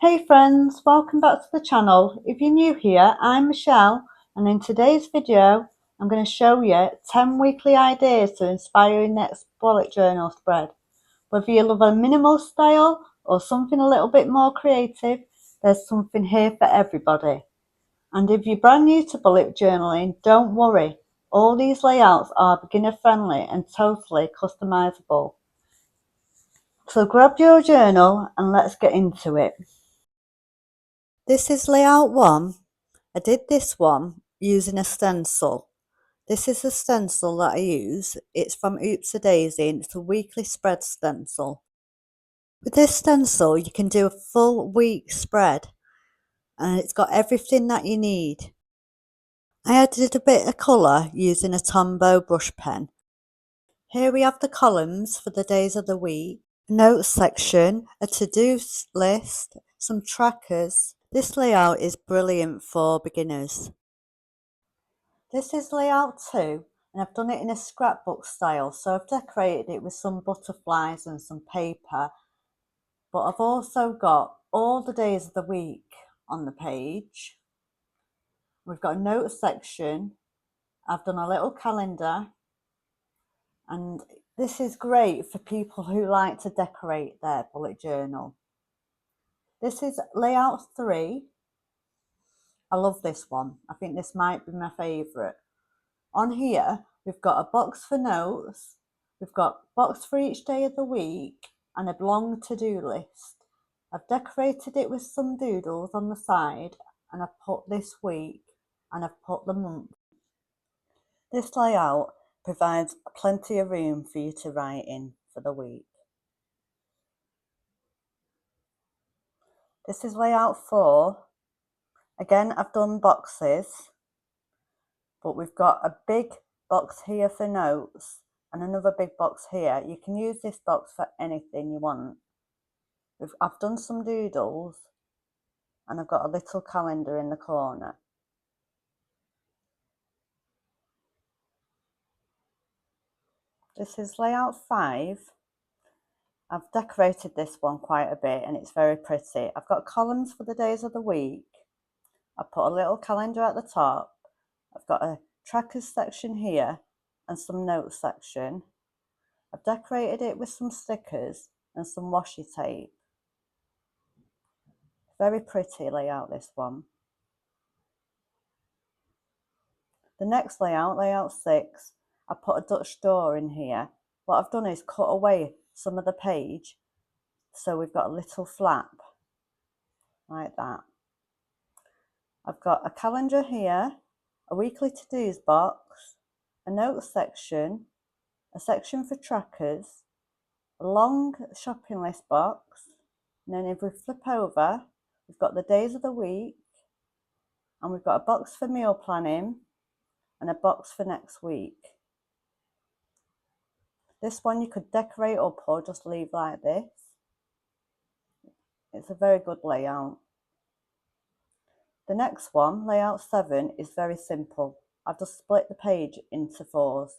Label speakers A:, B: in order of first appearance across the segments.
A: Hey friends, welcome back to the channel. If you're new here, I'm Michelle, and in today's video I'm going to show you 10 weekly ideas to inspire your next bullet journal spread. Whether you love a minimal style or something a little bit more creative, there's something here for everybody. And if you're brand new to bullet journaling, don't worry, all these layouts are beginner friendly and totally customizable. So grab your journal and let's get into it. This is layout 1. I did this one using a stencil. This is the stencil that I use. It's from Oops a Daisy and it's a weekly spread stencil. With this stencil you can do a full week spread and it's got everything that you need. I added a bit of colour using a Tombow brush pen. Here we have the columns for the days of the week, a notes section, a to-do list, some trackers. This layout is brilliant for beginners. This is layout 2 and I've done it in a scrapbook style, so I've decorated it with some butterflies and some paper, but I've also got all the days of the week on the page. We've got a notes section, I've done a little calendar, and this is great for people who like to decorate their bullet journal. This is layout 3. I love this one. I think this might be my favourite. On here, we've got a box for notes, we've got a box for each day of the week, and a long to-do list. I've decorated it with some doodles on the side, and I've put this week, and I've put the month. This layout provides plenty of room for you to write in for the week. This is layout 4. Again, I've done boxes, but we've got a big box here for notes and another big box here. You can use this box for anything you want. I've done some doodles and I've got a little calendar in the corner. This is layout 5. I've decorated this one quite a bit and it's very pretty. I've got columns for the days of the week. I put a little calendar at the top. I've got a trackers section here and some notes section. I've decorated it with some stickers and some washi tape. Very pretty layout, this one. The next layout, layout 6, I put a Dutch door in here. What I've done is cut away some of the page, so we've got a little flap, like that. I've got a calendar here, a weekly to-dos box, a notes section, a section for trackers, a long shopping list box, and then if we flip over, we've got the days of the week, and we've got a box for meal planning, and a box for next week. This one you could decorate up or just leave like this. It's a very good layout. The next one, layout 7, is very simple. I've just split the page into 4s.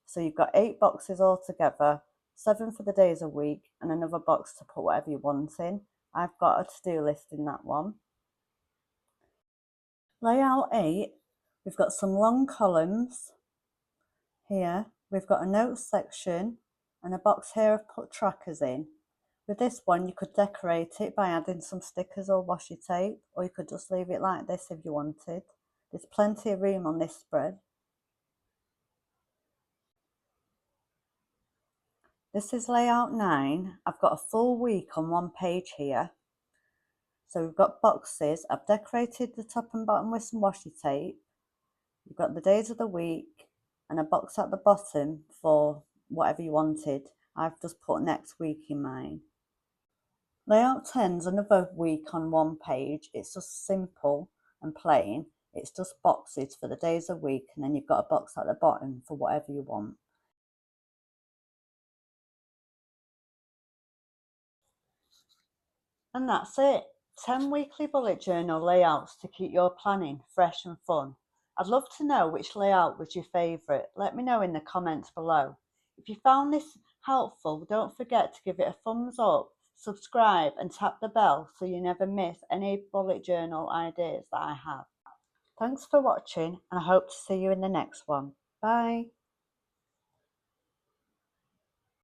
A: So you've got 8 boxes altogether, 7 for the days a week, and another box to put whatever you want in. I've got a to-do list in that one. Layout 8, we've got some long columns here. We've got a notes section and a box here I've put trackers in. With this one you could decorate it by adding some stickers or washi tape, or you could just leave it like this if you wanted. There's plenty of room on this spread. This is layout 9. I've got a full week on one page here. So we've got boxes. I've decorated the top and bottom with some washi tape. You've got the days of the week and a box at the bottom for whatever you wanted. I've just put next week in mine. Layout 10's another week on one page. It's just simple and plain. It's just boxes for the days of the week, and then you've got a box at the bottom for whatever you want. And that's it. 10 weekly bullet journal layouts to keep your planning fresh and fun. I'd love to know which layout was your favourite. Let me know in the comments below. If you found this helpful, don't forget to give it a thumbs up, subscribe and tap the bell so you never miss any bullet journal ideas that I have. Thanks for watching, and I hope to see you in the next one. Bye.